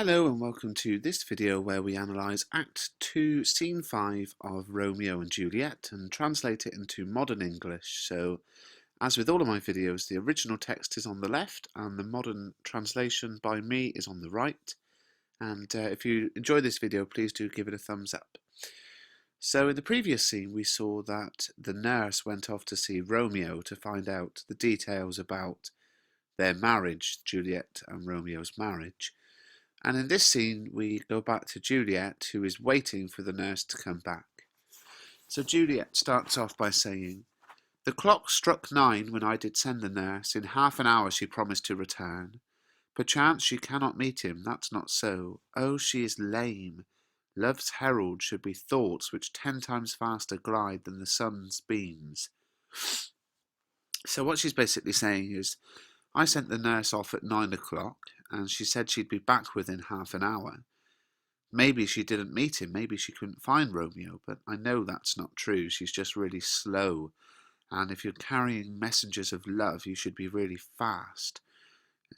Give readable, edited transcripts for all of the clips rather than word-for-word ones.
Hello and welcome to this video where we analyse Act 2, Scene 5 of Romeo and Juliet and translate it into modern English. So, as with all of my videos, the original text is on the left and the modern translation by me is on the right. And if you enjoy this video, please do give it a thumbs up. So in the previous scene we saw that the nurse went off to see Romeo to find out the details about their marriage, Juliet and Romeo's marriage. And in this scene, we go back to Juliet, who is waiting for the nurse to come back. So Juliet starts off by saying, "The clock struck 9 when I did send the nurse. In half an hour she promised to return. Perchance she cannot meet him, that's not so. Oh, she is lame. Love's herald should be thoughts which 10 times faster glide than the sun's beams." So what she's basically saying is, I sent the nurse off at 9 o'clock and she said she'd be back within half an hour. Maybe she didn't meet him, maybe she couldn't find Romeo, but I know that's not true. She's just really slow. And if you're carrying messengers of love, you should be really fast.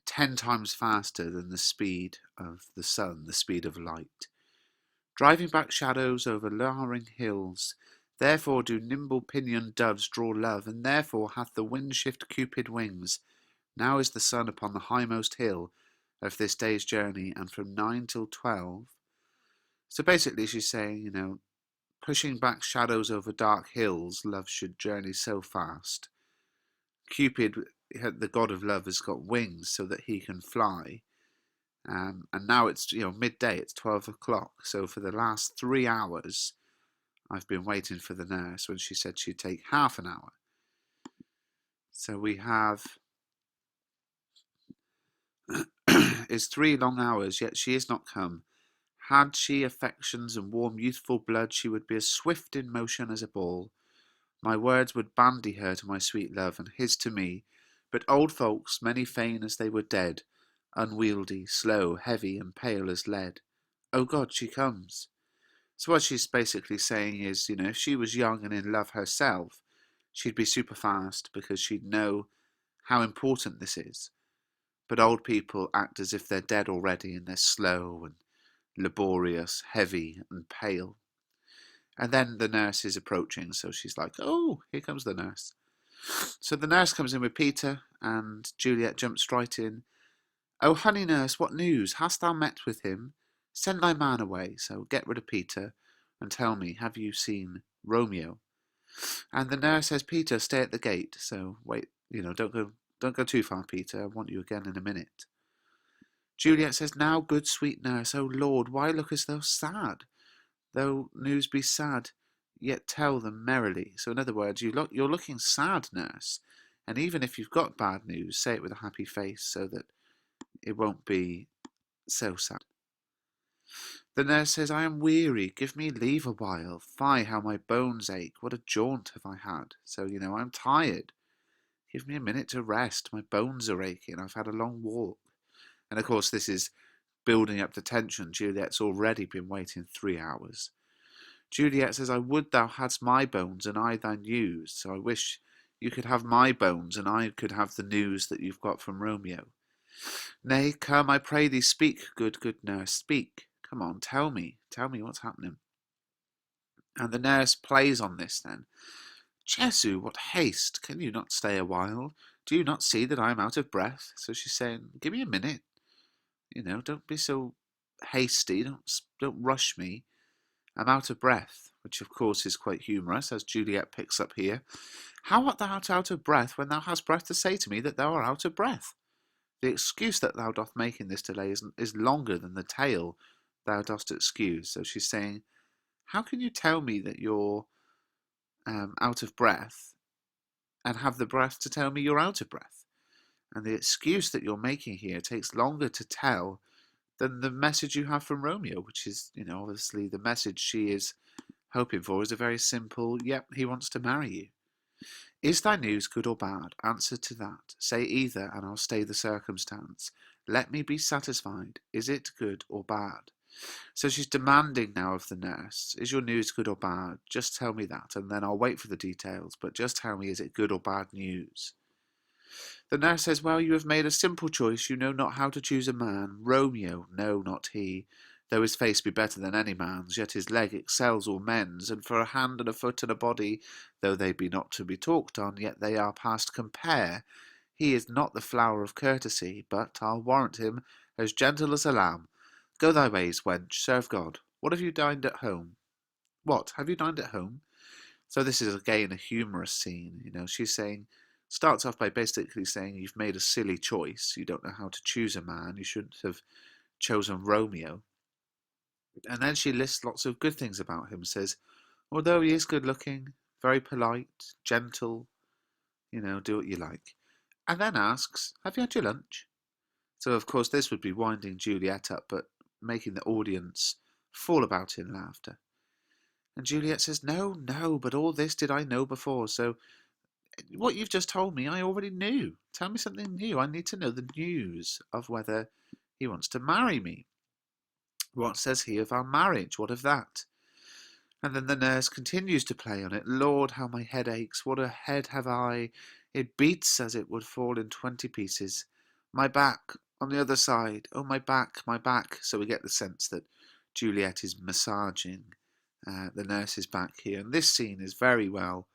10 times faster than the speed of the sun, the speed of light. Driving back shadows over lowering hills, therefore do nimble-pinioned doves draw love, and therefore hath the wind shift Cupid wings. Now is the sun upon the highmost hill of this day's journey, and from 9 till 12. So basically she's saying, pushing back shadows over dark hills, love should journey so fast. Cupid, the god of love, has got wings so that he can fly. And now it's midday, it's 12 o'clock. So for the last 3 hours, I've been waiting for the nurse when she said she'd take half an hour. So we have is 3 long hours, yet she is not come. Had she affections and warm youthful blood, she would be as swift in motion as a ball. My words would bandy her to my sweet love, and his to me. But old folks, many fain as they were dead, unwieldy, slow, heavy, and pale as lead. Oh God, she comes. So what she's basically saying is, if she was young and in love herself, she'd be super fast because she'd know how important this is. But old people act as if they're dead already, and they're slow and laborious, heavy and pale. And then the nurse is approaching, so she's like, "Oh, here comes the nurse." So the nurse comes in with Peter, and Juliet jumps right in. "Oh, honey nurse, what news? Hast thou met with him? Send thy man away, so get rid of Peter, and tell me, have you seen Romeo?" And the nurse says, "Peter, stay at the gate, so wait, don't go too far, Peter. I want you again in a minute." Juliet says, "Now, good sweet nurse, O Lord, why lookest thou sad? Though news be sad, yet tell them merrily." So in other words, you're looking sad, nurse. And even if you've got bad news, say it with a happy face so that it won't be so sad. The nurse says, "I am weary, give me leave a while. Fie, how my bones ache, what a jaunt have I had. So, I'm tired. Give me a minute to rest, my bones are aching, I've had a long walk." And of course this is building up the tension. Juliet's already been waiting 3 hours. Juliet says, "I would thou hadst my bones and I thy news. So I wish you could have my bones and I could have the news that you've got from Romeo." "Nay, come, I pray thee, speak, good nurse, speak. Come on, tell me what's happening." And the nurse plays on this then. "Jesu, what haste! Can you not stay a while? Do you not see that I am out of breath?" So she's saying, "Give me a minute. Don't be so hasty. Don't rush me. I'm out of breath," which of course is quite humorous, as Juliet picks up here. "How art thou out of breath when thou hast breath to say to me that thou art out of breath? The excuse that thou dost make in this delay is longer than the tale thou dost excuse." So she's saying, how can you tell me that you're out of breath and have the breath to tell me you're out of breath? And the excuse that you're making here takes longer to tell than the message you have from Romeo, which is, obviously the message she is hoping for is a very simple, yep, he wants to marry you. "Is thy news good or bad? Answer to that. Say either, and I'll stay the circumstance. Let me be satisfied. Is it good or bad?" So she's demanding now of the nurse, "Is your news good or bad? Just tell me that, and then I'll wait for the details, but just tell me, is it good or bad news?" The nurse says, well, you have made a simple choice. You know not how to choose a man. Romeo, no, not he. Though his face be better than any man's, yet his leg excels all men's, and for a hand and a foot and a body, though they be not to be talked on, yet they are past compare. He is not the flower of courtesy, but I'll warrant him as gentle as a lamb. Go thy ways, wench, serve God. What have you dined at home? What, have you dined at home? So this is again a humorous scene. She's saying, starts off by basically saying you've made a silly choice. You don't know how to choose a man. You shouldn't have chosen Romeo. And then she lists lots of good things about him. Says, although he is good looking, very polite, gentle, do what you like. And then asks, have you had your lunch? So of course this would be winding Juliet up, but making the audience fall about in laughter. And Juliet says, no, but all this did I know before, so what you've just told me I already knew. Tell me something new. I need to know the news of whether he wants to marry me. What says he of our marriage? What of that? And then the nurse continues to play on it. Lord, how my head aches. What a head have I. It beats as it would fall in 20 pieces. My back, on the other side. Oh, my back, my back. So we get the sense that Juliet is massaging the nurse's back here. And this scene is very well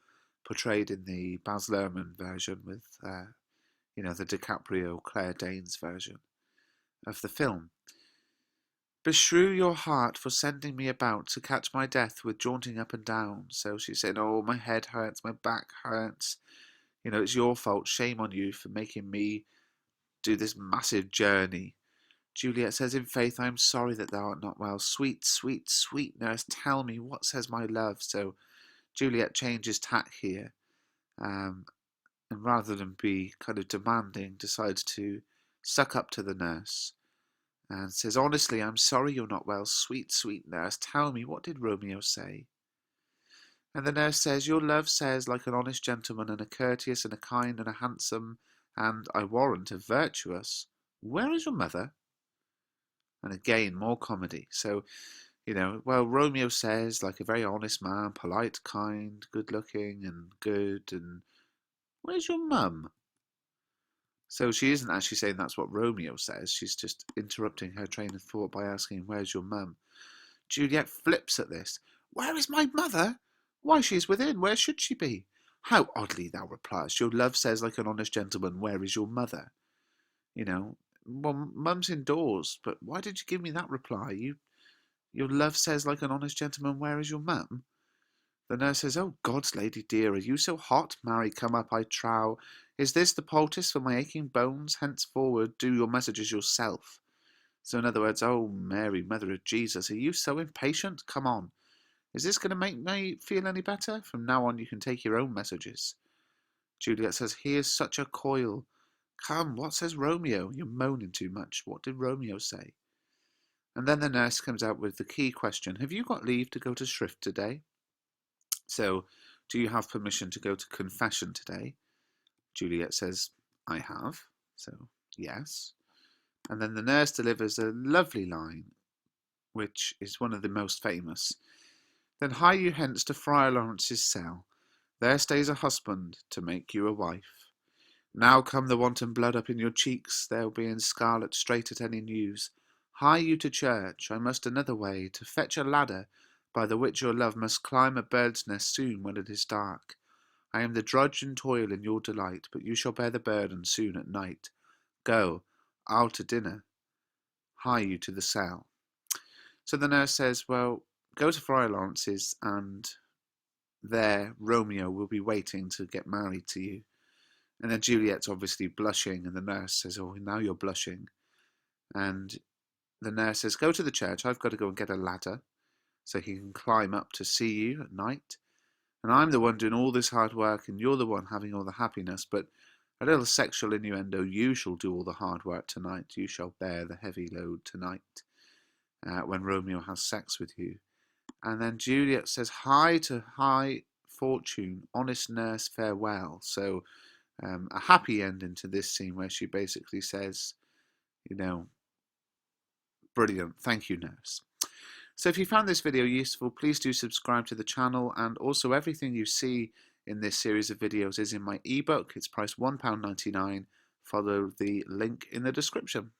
portrayed in the Baz Luhrmann version with, the DiCaprio, Claire Danes version of the film. Beshrew your heart for sending me about to catch my death with jaunting up and down. So she's saying, oh, my head hurts, my back hurts. It's your fault. Shame on you for making me do this massive journey. Juliet says, in faith, I am sorry that thou art not well. Sweet, sweet, sweet nurse, tell me, what says my love? So Juliet changes tack here. And rather than be kind of demanding, decides to suck up to the nurse. And says, honestly, I'm sorry you're not well. Sweet, sweet nurse, tell me, what did Romeo say? And the nurse says, your love says, like an honest gentleman, and a courteous, and a kind, and a handsome, and, I warrant, a virtuous. Where is your mother? And again, more comedy. So, Romeo says, like a very honest man, polite, kind, good-looking, and good, and where's your mum? So she isn't actually saying that's what Romeo says. She's just interrupting her train of thought by asking, where's your mum? Juliet flips at this. Where is my mother? Why, she is within. Where should she be? How oddly thou repliest. Your love says like an honest gentleman, where is your mother? Well, mum's indoors, but why did you give me that reply? Your love says like an honest gentleman, where is your mum? The nurse says, oh, God's lady dear, are you so hot? Marry, come up, I trow. Is this the poultice for my aching bones? Henceforward do your messages yourself. So in other words, oh, Mary, mother of Jesus, are you so impatient? Come on. Is this going to make me feel any better? From now on you can take your own messages. Juliet says, he is such a coil. Come, what says Romeo? You're moaning too much. What did Romeo say? And then the nurse comes out with the key question. Have you got leave to go to shrift today? So, do you have permission to go to confession today? Juliet says, I have. So, yes. And then the nurse delivers a lovely line, which is one of the most famous. Then hie you hence to Friar Lawrence's cell. There stays a husband to make you a wife. Now come the wanton blood up in your cheeks. They'll be in scarlet straight at any news. Hie you to church. I must another way to fetch a ladder, by the which your love must climb a bird's nest soon when it is dark. I am the drudge and toil in your delight, but you shall bear the burden soon at night. Go, I'll to dinner. Hie you to the cell. So the nurse says, well, go to Friar Lawrence's, and there Romeo will be waiting to get married to you. And then Juliet's obviously blushing, and the nurse says, oh, now you're blushing. And the nurse says, go to the church. I've got to go and get a ladder so he can climb up to see you at night. And I'm the one doing all this hard work, and you're the one having all the happiness. But a little sexual innuendo, you shall do all the hard work tonight. You shall bear the heavy load tonight when Romeo has sex with you. And then Juliet says, high to high fortune, honest nurse, farewell. So a happy ending to this scene where she basically says, brilliant, thank you, nurse. So if you found this video useful, please do subscribe to the channel, and also everything you see in this series of videos is in my ebook. It's priced £1.99. Follow the link in the description.